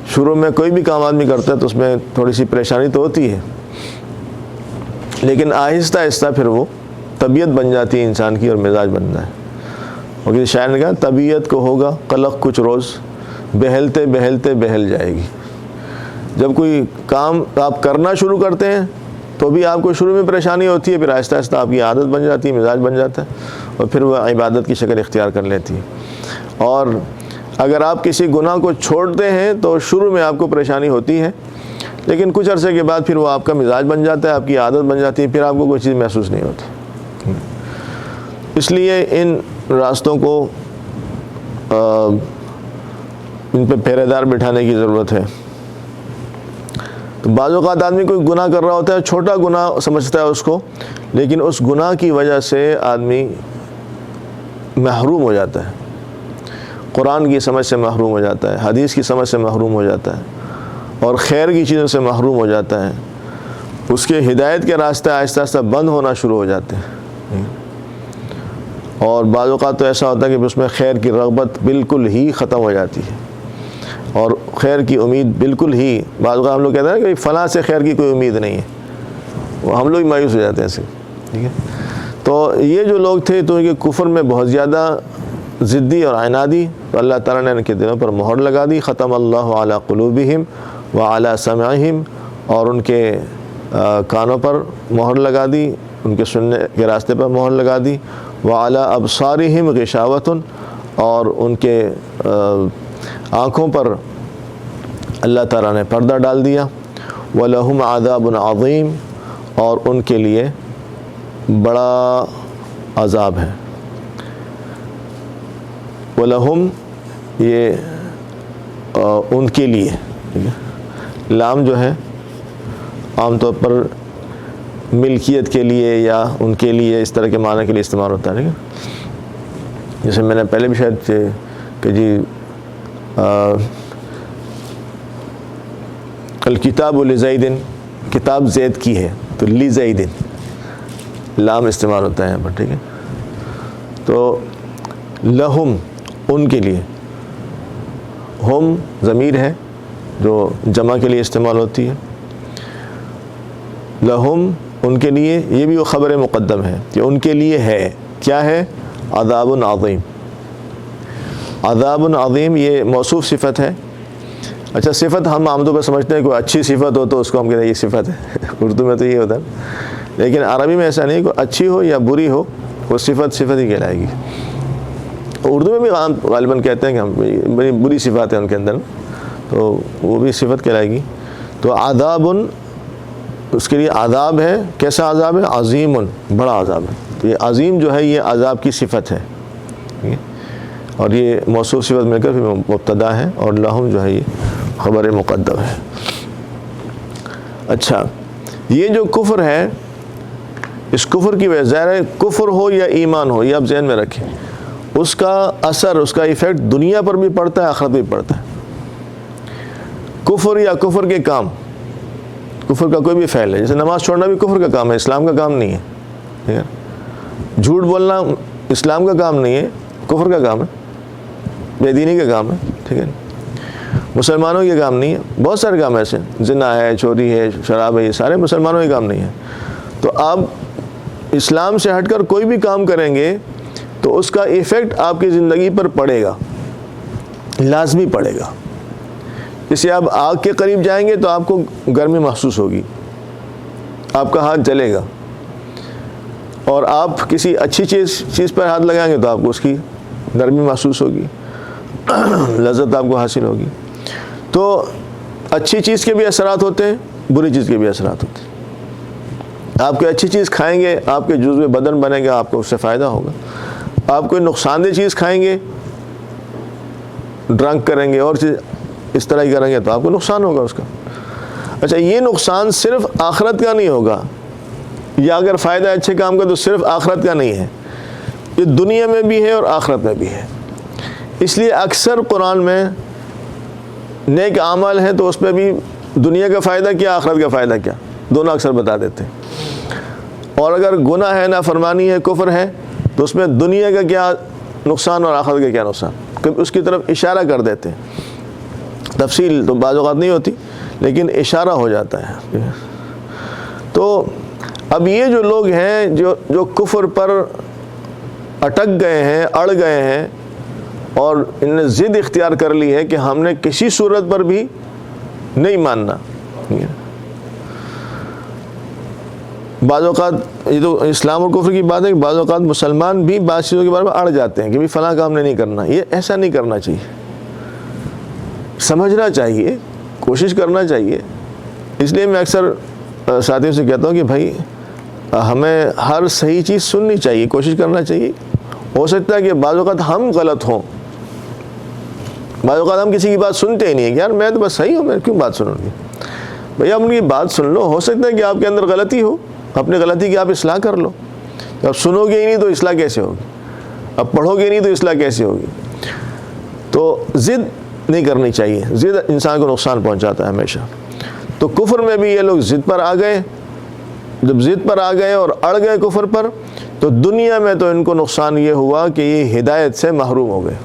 شروع میں کوئی بھی کام آدمی کرتا ہے تو اس میں تھوڑی سی پریشانی تو ہوتی ہے, لیکن آہستہ آہستہ پھر وہ طبیعت بن جاتی ہے انسان کی, اور مزاج بنتا ہے. اور کسی شاعر نے کہا طبیعت کو ہوگا قلق کچھ روز, بہلتے بہلتے بہل جائے گی. جب کوئی کام آپ کرنا شروع کرتے ہیں تو بھی آپ کو شروع میں پریشانی ہوتی ہے, پھر آہستہ آہستہ آپ کی عادت بن جاتی ہے, مزاج بن جاتا ہے, اور پھر وہ عبادت کی شکل اختیار کر لیتی ہے. اور اگر آپ کسی گناہ کو چھوڑتے ہیں تو شروع میں آپ کو پریشانی ہوتی ہے, لیکن کچھ عرصے کے بعد پھر وہ آپ کا مزاج بن جاتا ہے, آپ کی عادت بن جاتی ہے, پھر آپ کو کوئی چیز محسوس نہیں ہوتی. اس لیے ان راستوں کو ان پہ پہرے دار بٹھانے کی ضرورت ہے. تو بعض اوقات آدمی کوئی گناہ کر رہا ہوتا ہے, چھوٹا گناہ سمجھتا ہے اس کو, لیکن اس گناہ کی وجہ سے آدمی محروم ہو جاتا ہے, قرآن کی سمجھ سے محروم ہو جاتا ہے, حدیث کی سمجھ سے محروم ہو جاتا ہے, اور خیر کی چیزوں سے محروم ہو جاتا ہے. اس کے ہدایت کے راستے آہستہ آہستہ بند ہونا شروع ہو جاتے ہیں. اور بعض اوقات تو ایسا ہوتا ہے کہ اس میں خیر کی رغبت بالکل ہی ختم ہو جاتی ہے, اور خیر کی امید بالکل ہی, بعض اوقات ہم لوگ کہتے ہیں کہ فلاں سے خیر کی کوئی امید نہیں ہے, وہ ہم لوگ ہی مایوس ہو جاتے ہیں ایسے. ٹھیک ہے, تو یہ جو لوگ تھے تو یہ کفر میں بہت زیادہ ضدی اور عنادی, تو اللہ تعالیٰ نے ان کے دلوں پر مہر لگا دی. ختم اللہ علی قلوبہم وعلی سمعہم, اور ان کے کانوں پر مہر لگا دی, ان کے سننے کے راستے پر مہر لگا دی. وعلی ابصارہم غشاوۃ, اور ان کے آنکھوں پر اللہ تعالیٰ نے پردہ ڈال دیا. وَلَهُمْ عَذَابٌ عَظِيمٌ, اور ان کے لیے بڑا عذاب ہے. وَلَهُمْ یہ ان کے لیے, لام جو ہے عام طور پر ملکیت کے لیے یا ان کے لیے اس طرح کے معنی کے لیے استعمال ہوتا ہے. ٹھیک ہے, جیسے میں نے پہلے بھی شاید کہ جی الکتاب لزید, کتاب زید کی ہے, تو لزید لام استعمال ہوتا ہے یہاں پر. ٹھیک ہے, تو لہم ان کے لیے, ہم ضمیر ہے جو جمع کے لیے استعمال ہوتی ہے, لہم ان کے لیے, یہ بھی وہ خبر مقدم ہے کہ ان کے لیے ہے. کیا ہے؟ عذاب عظیم. عذاب عظیم یہ موصوف صفت ہے. اچھا, صفت ہم عام طور پر سمجھتے ہیں کوئی اچھی صفت ہو تو اس کو ہم کہتے ہیں یہ صفت ہے, اردو میں تو یہ ہوتا ہے, لیکن عربی میں ایسا نہیں, کوئی اچھی ہو یا بری ہو وہ صفت ہی کہلائے گی. اردو میں بھی غالباً کہتے ہیں کہ ہم بڑی بری صفات ہیں ان کے اندر, تو وہ بھی صفت کہلائے گی. تو عذاب, اس کے لیے عذاب ہے. کیسا عذاب ہے؟ عظیم, بڑا عذاب ہے. تو یہ عظیم جو ہے یہ عذاب کی صفت ہے, اور یہ موصوف صفت مل کر پھر مبتدا ہے, اور لہم جو ہے یہ خبر مقدم ہے. اچھا, یہ جو کفر ہے, اس کفر کی وجہ ظاہر ہے کفر ہو یا ایمان ہو, یہ آپ ذہن میں رکھیں, اس کا اثر, اس کا ایفیکٹ دنیا پر بھی پڑتا ہے, آخرت بھی پڑتا ہے. کفر یا کفر کے کام, کفر کا کوئی بھی فعل ہے, جیسے نماز چھوڑنا بھی کفر کا کام ہے, اسلام کا کام نہیں ہے. ٹھیک ہے, جھوٹ بولنا اسلام کا کام نہیں ہے, کفر کا کام ہے, بے دینی کا کام ہے. ٹھیک ہے, مسلمانوں کے کام نہیں ہے. بہت سارے کام ایسے, زنا ہے, چوری ہے, شراب ہے, یہ سارے مسلمانوں کے کام نہیں ہے. تو آپ اسلام سے ہٹ کر کوئی بھی کام کریں گے تو اس کا ایفیکٹ آپ کی زندگی پر پڑے گا, لازمی پڑے گا. جیسے آپ آگ کے قریب جائیں گے تو آپ کو گرمی محسوس ہوگی, آپ کا ہاتھ جلے گا, اور آپ کسی اچھی چیز پر ہاتھ لگائیں گے تو آپ کو اس کی نرمی محسوس ہوگی, لذت آپ کو حاصل ہوگی. تو اچھی چیز کے بھی اثرات ہوتے ہیں, بری چیز کے بھی اثرات ہوتے ہیں. آپ کوئی اچھی چیز کھائیں گے, آپ کے جزو بدن بنے گا, آپ کو اس سے فائدہ ہوگا. آپ کوئی نقصان دہ چیز کھائیں گے, ڈرنک کریں گے اور چیز اس طرح ہی کریں گے تو آپ کو نقصان ہوگا اس کا. اچھا, یہ نقصان صرف آخرت کا نہیں ہوگا, یا اگر فائدہ اچھے کام کا تو صرف آخرت کا نہیں ہے, یہ دنیا میں بھی ہے اور آخرت میں بھی ہے. اس لیے اکثر قرآن میں نیک اعمال ہیں تو اس پہ بھی دنیا کا فائدہ کیا, آخرت کا فائدہ کیا, دونوں اکثر بتا دیتے ہیں. اور اگر گناہ ہے, نافرمانی ہے, کفر ہے, تو اس میں دنیا کا کیا نقصان اور آخرت کا کیا نقصان, کبھی اس کی طرف اشارہ کر دیتے ہیں. تفصیل تو بعض اوقات نہیں ہوتی لیکن اشارہ ہو جاتا ہے. تو اب یہ جو لوگ ہیں جو کفر پر اٹک گئے ہیں, اڑ گئے ہیں, اور انہوں نے ضد اختیار کر لی ہے کہ ہم نے کسی صورت پر بھی نہیں ماننا. بعض اوقات یہ تو اسلام اور کفر کی بات ہے کہ بعض اوقات مسلمان بھی بعض چیزوں کے بارے میں اڑ جاتے ہیں کہ بھی فلاں کام نہیں کرنا. یہ ایسا نہیں کرنا چاہیے, سمجھنا چاہیے, کوشش کرنا چاہیے. اس لیے میں اکثر ساتھیوں سے کہتا ہوں کہ بھائی ہمیں ہر صحیح چیز سننی چاہیے, کوشش کرنا چاہیے. ہو سکتا ہے کہ بعض اوقات ہم غلط ہوں, بعض اوقات ہم کسی کی بات سنتے ہی نہیں ہیں کہ یار میں تو بس صحیح ہوں, میں کیوں بات سنوں گی. بھیا ان کی بات سن لو, ہو سکتا ہے کہ آپ کے اندر غلطی ہو, اپنی غلطی کی آپ اصلاح کر لو. اب سنو گے ہی نہیں تو اصلاح کیسے ہوگی, اب پڑھو گے نہیں تو اصلاح کیسے ہوگی. تو ضد نہیں کرنی چاہیے, ضد انسان کو نقصان پہنچاتا ہے ہمیشہ. تو کفر میں بھی یہ لوگ ضد پر آ گئے. جب ضد پر آ گئے اور اڑ گئے کفر پر, تو دنیا میں تو ان کو نقصان یہ ہوا کہ یہ ہدایت سے محروم ہو گئے,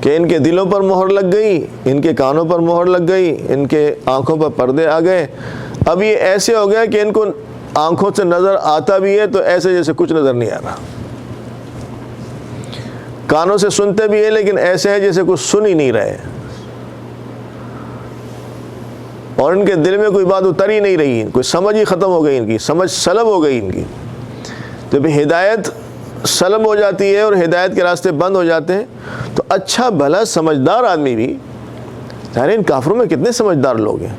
کہ ان کے دلوں پر مہر لگ گئی, ان کے کانوں پر مہر لگ گئی, ان کے آنکھوں پر پردے آ گئے. اب یہ ایسے ہو گیا کہ ان کو آنکھوں سے نظر آتا بھی ہے تو ایسے جیسے کچھ نظر نہیں آ رہا, کانوں سے سنتے بھی ہیں لیکن ایسے ہیں جیسے کچھ سن ہی نہیں رہے, اور ان کے دل میں کوئی بات اتر ہی نہیں رہی, کوئی سمجھ ہی ختم ہو گئی, ان کی سمجھ سلب ہو گئی ان کی. جب ہدایت سلب ہو جاتی ہے اور ہدایت کے راستے بند ہو جاتے ہیں تو اچھا بھلا سمجھدار آدمی بھی, یعنی ان کافروں میں کتنے سمجھدار لوگ ہیں,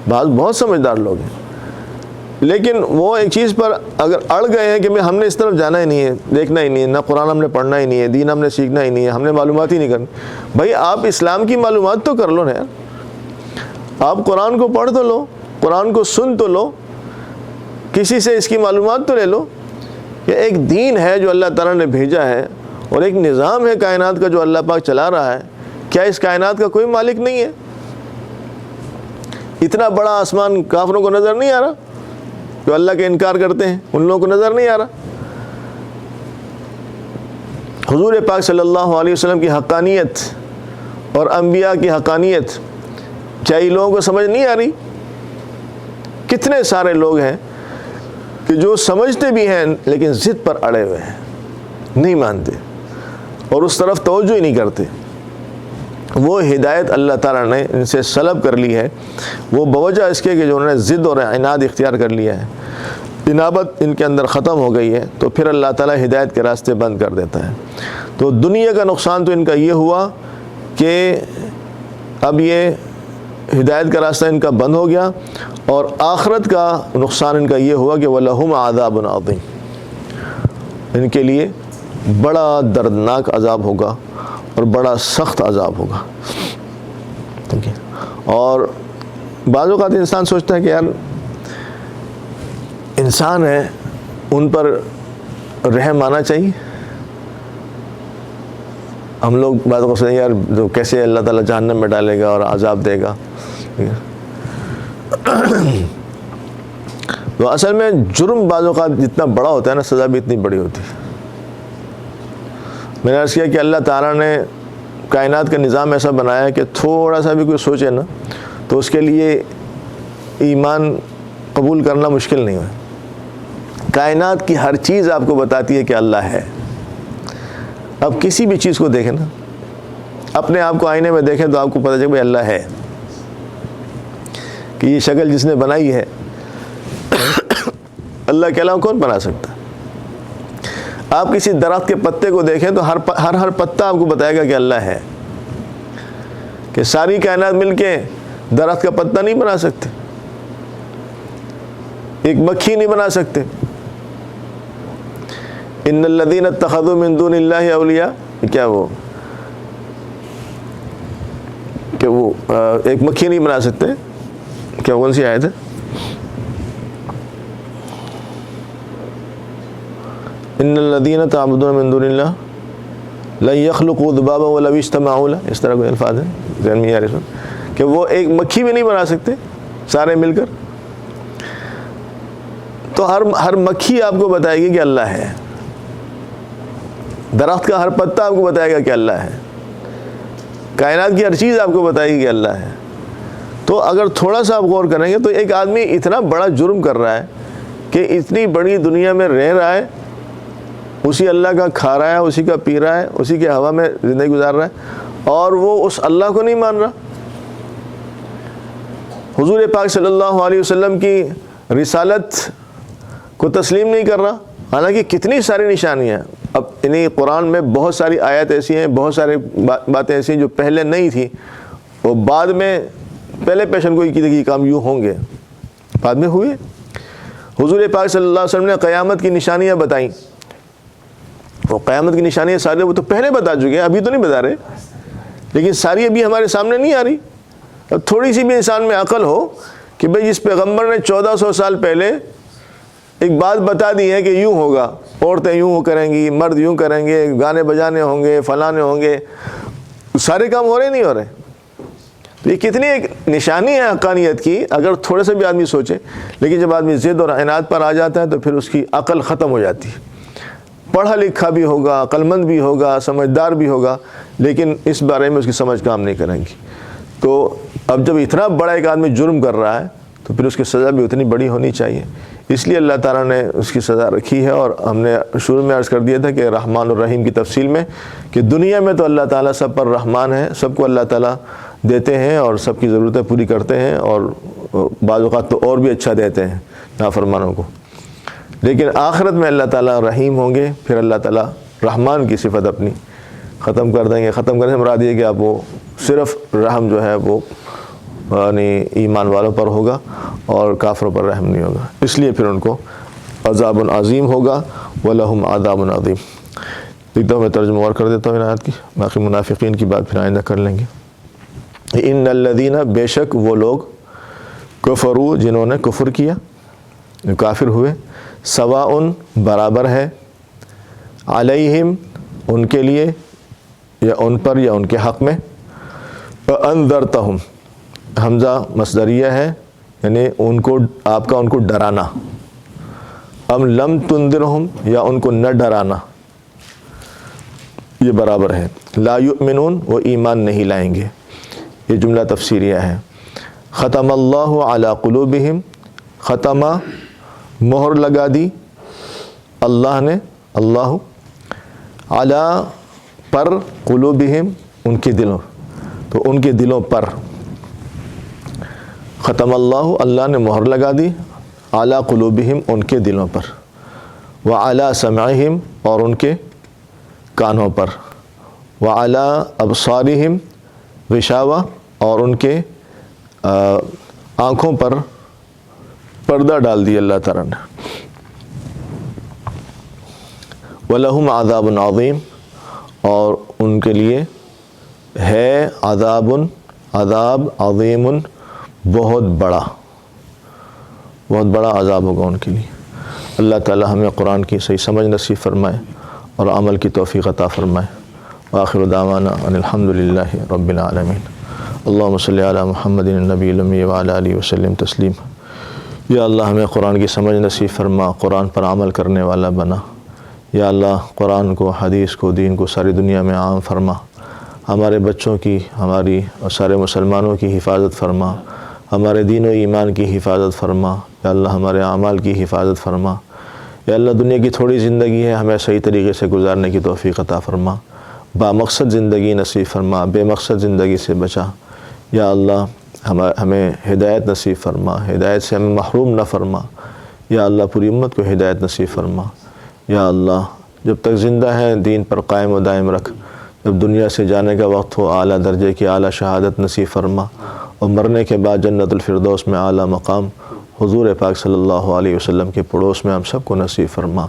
بعض بہت سمجھدار لوگ ہیں, لیکن وہ ایک چیز پر اگر اڑ گئے ہیں کہ ہم نے اس طرف جانا ہی نہیں ہے, دیکھنا ہی نہیں ہے, نہ قرآن ہم نے پڑھنا ہی نہیں ہے, دین ہم نے سیکھنا ہی نہیں ہے, ہم نے معلومات ہی نہیں کرنی. بھائی آپ اسلام کی معلومات تو کر لو نا یار, آپ قرآن کو پڑھ تو لو, قرآن کو سن تو لو، کسی سے اس کی معلومات تو لے لو کہ ایک دین ہے جو اللہ تعالیٰ نے بھیجا ہے، اور ایک نظام ہے کائنات کا جو اللہ پاک چلا رہا ہے۔ کیا اس کائنات کا کوئی مالک نہیں ہے؟ اتنا بڑا آسمان کافروں کو نظر نہیں آ رہا جو اللہ کے انکار کرتے ہیں؟ ان لوگوں کو نظر نہیں آ رہا؟ حضور پاک صلی اللہ علیہ وسلم کی حقانیت اور انبیاء کی حقانیت کیا یہ لوگوں کو سمجھ نہیں آ رہی؟ کتنے سارے لوگ ہیں کہ جو سمجھتے بھی ہیں لیکن ضد پر اڑے ہوئے ہیں، نہیں مانتے اور اس طرف توجہ ہی نہیں کرتے۔ وہ ہدایت اللہ تعالیٰ نے ان سے سلب کر لی ہے، وہ بوجہ اس کے کہ جو انہوں نے ضد اور عناد اختیار کر لیا ہے، انابت ان کے اندر ختم ہو گئی ہے، تو پھر اللہ تعالیٰ ہدایت کے راستے بند کر دیتا ہے۔ تو دنیا کا نقصان تو ان کا یہ ہوا کہ اب یہ ہدایت کا راستہ ان کا بند ہو گیا، اور آخرت کا نقصان ان کا یہ ہوا کہ وَلَهُمْ عَذَابٌ عَظِيمٌ، ان کے لیے بڑا دردناک عذاب ہوگا اور بڑا سخت عذاب ہوگا۔ ٹھیک ہے، اور بعض اوقات انسان سوچتا ہے کہ یار انسان ہے، ان پر رحم آنا چاہیے۔ ہم لوگ بعض اوقات سوچتے ہیں یار جو کیسے اللہ تعالیٰ جہنم میں ڈالے گا اور عذاب دے گا۔ تو اصل میں جرم بعض اوقات جتنا بڑا ہوتا ہے نا، سزا بھی اتنی بڑی ہوتی ہے۔ میں نے عرض کیا کہ اللہ تعالیٰ نے کائنات کا نظام ایسا بنایا ہے کہ تھوڑا سا بھی کوئی سوچے نا تو اس کے لیے ایمان قبول کرنا مشکل نہیں ہے۔ کائنات کی ہر چیز آپ کو بتاتی ہے کہ اللہ ہے۔ اب کسی بھی چیز کو دیکھیں نا، اپنے آپ کو آئینے میں دیکھیں تو آپ کو پتہ چلے بھائی اللہ ہے، کہ یہ شکل جس نے بنائی ہے اللہ کے علاوہ کون بنا سکتا ہے؟ آپ کسی درخت کے پتے کو دیکھیں تو ہر پتا آپ کو بتائے گا کہ اللہ ہے، کہ ساری کائنات مل کے درخت کا پتا نہیں بنا سکتے، ایک مکھی نہیں بنا سکتے۔ ان الذین اتخذوا من دون اللہ اولیاء، کیا وہ کہ وہ ایک مکھی نہیں بنا سکتے؟ کیا کون سی آیت ہے؟ ان الذین تعبدون من دون اللہ لن یخلقوا ذبابا ولو اجتمعوا له، اس طرح کے الفاظ ہیں ذہن میں آ رہے ہیں کہ وہ ایک مکھی بھی نہیں بنا سکتے سارے مل کر۔ تو ہر مکھی آپ کو بتائے گی کہ اللہ ہے، درخت کا ہر پتا آپ کو بتائے گا کہ اللہ ہے، کائنات کی ہر چیز آپ کو بتائے گی کہ اللہ ہے۔ تو اگر تھوڑا سا آپ غور کریں گے تو ایک آدمی اتنا بڑا جرم کر رہا ہے کہ اتنی بڑی دنیا میں رہ رہا ہے، اسی اللہ کا کھا رہا ہے، اسی کا پی رہا ہے، اسی کے ہوا میں زندگی گزار رہا ہے، اور وہ اس اللہ کو نہیں مان رہا۔ حضور پاک صلی اللہ علیہ وسلم کی رسالت کو تسلیم نہیں کر رہا، حالانکہ کتنی ساری نشانیاں ہیں۔ اب انہیں قرآن میں بہت ساری آیات ایسی ہیں، بہت ساری باتیں ایسی ہیں جو پہلے نہیں تھی، وہ بعد میں پہلے پیشن گوئی کی کہ کام یوں ہوں گے، بعد میں ہوئے۔ حضور پاک صلی اللہ علیہ وسلم نے قیامت کی نشانیاں بتائیں، وہ قیامت کی نشانیاں سارے وہ تو پہلے بتا چکے ہیں، ابھی تو نہیں بتا رہے، لیکن ساری ابھی ہمارے سامنے نہیں آ رہی۔ اب تھوڑی سی بھی انسان میں عقل ہو کہ بھئی جس پیغمبر نے 1400 سال پہلے ایک بات بتا دی ہے کہ یوں ہوگا، عورتیں یوں کریں گی، مرد یوں کریں گے، گانے بجانے ہوں گے، فلانے ہوں گے، سارے کام ہو رہے نہیں ہو رہے۔ تو یہ کتنی ایک نشانی ہے حقانیت کی اگر تھوڑے سے بھی آدمی سوچے، لیکن جب آدمی ضد اور عناد پر آ جاتا ہے تو پھر اس کی عقل ختم ہو جاتی ہے۔ پڑھا لکھا بھی ہوگا، عقلمند بھی ہوگا، سمجھدار بھی ہوگا، لیکن اس بارے میں اس کی سمجھ کام نہیں کریں گی۔ تو اب جب اتنا بڑا ایک آدمی جرم کر رہا ہے تو پھر اس کی سزا بھی اتنی بڑی ہونی چاہیے۔ اس لیے اللہ تعالیٰ نے اس کی سزا رکھی ہے، اور ہم نے شروع میں عرض کر دیا تھا کہ رحمان الرحیم کی تفصیل میں کہ دنیا میں تو اللہ تعالیٰ سب پر رحمان ہے، سب کو اللہ تعالیٰ دیتے ہیں اور سب کی ضرورتیں پوری کرتے ہیں، اور بعض اوقات تو اور بھی اچھا دیتے ہیں نافرمانوں کو۔ لیکن آخرت میں اللہ تعالیٰ رحیم ہوں گے، پھر اللہ تعالیٰ رحمان کی صفت اپنی ختم کر دیں گے۔ ختم کرنے سے مراد یہ کہ آپ وہ صرف رحم جو ہے وہ یعنی ایمان والوں پر ہوگا اور کافروں پر رحم نہیں ہوگا، اس لیے پھر ان کو عذاب عظیم ہوگا، وَلَهُمْ عَذَابٌ عَظِيمٌ۔ ایک دفعہ میں ترجمہ اور کر دیتا ہوں ان آیات کی، باقی منافقین کی بات پھر آئندہ کر لیں گے۔ ان الذین، بے شک وہ لوگ، کفروا جنہوں نے کفر کیا، کافر ہوئے، سواء برابر ہے، علیہم ان کے لیے یا ان پر یا ان کے حق میں، انذرتہم حمزہ مصدریہ ہے یعنی ان کو آپ کا ان کو ڈرانا، ام لم تنذرہم یا ان کو نہ ڈرانا، یہ برابر ہے، لا یؤمنون وہ ایمان نہیں لائیں گے، یہ جملہ تفسیریہ ہے۔ ختم اللہ علی قلوبہم، ختمہ مہر لگا دی اللہ نے، اللہ علی پر، قلوبہم ان کے دلوں، تو ان کے دلوں پر، ختم اللہ اللہ نے مہر لگا دی، علی قلوبہم ان کے دلوں پر، وعلی سمعہم اور ان کے کانوں پر، وعلی ابصارہم غشاوہ اور ان کے آنکھوں پر پردہ ڈال دیا اللہ تعالیٰ نے، وَلَهُمْ عَذَابٌ عَظِيمٌ اور ان کے لیے ہے عذاب عظیم بہت بڑا عذاب ہوگا ان کے لیے۔ اللہ تعالیٰ ہمیں قرآن کی صحیح سمجھ نصیب فرمائے اور عمل کی توفیق عطا فرمائے۔ وآخر دعوانا ان الحمد للہ رب العالمین۔ اللہم صلی علی محمد النبی الامی وعلی آلہ وسلم تسلیم۔ یا اللہ ہمیں قرآن کی سمجھ نصیب فرما، قرآن پر عمل کرنے والا بنا۔ یا اللہ قرآن کو، حدیث کو، دین کو ساری دنیا میں عام فرما، ہمارے بچوں کی، ہماری اور سارے مسلمانوں کی حفاظت فرما، ہمارے دین و ایمان کی حفاظت فرما۔ یا اللہ ہمارے اعمال کی حفاظت فرما۔ یا اللہ دنیا کی تھوڑی زندگی ہے، ہمیں صحیح طریقے سے گزارنے کی توفیق عطا فرما، با مقصد زندگی نصیب فرما، بے مقصد زندگی سے بچا۔ یا اللہ ہمیں ہدایت نصیب فرما، ہدایت سے ہمیں محروم نہ فرما۔ یا اللہ پوری امت کو ہدایت نصیب فرما۔ یا اللہ جب تک زندہ ہیں دین پر قائم و دائم رکھ، جب دنیا سے جانے کا وقت ہو اعلیٰ درجے کی اعلیٰ شہادت نصیب فرما، اور مرنے کے بعد جنت الفردوس میں اعلیٰ مقام حضور پاک صلی اللہ علیہ وسلم کے پڑوس میں ہم سب کو نصیب فرما۔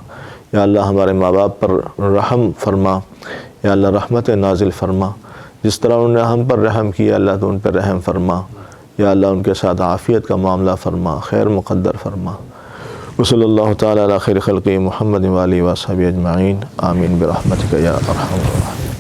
یا اللہ ہمارے ماں باپ پر رحم فرما، یا اللہ رحمت نازل فرما، جس طرح انہوں نے ہم پر رحم کیا اللہ تو ان پر رحم فرما۔ یا اللہ ان کے ساتھ عافیت کا معاملہ فرما، خیر مقدر فرما۔ وصلی اللہ تعالی علی خیر خلقہ محمد وآلہ وصحبہ اجمعین، آمین برحمتک یا ارحم الراحمین۔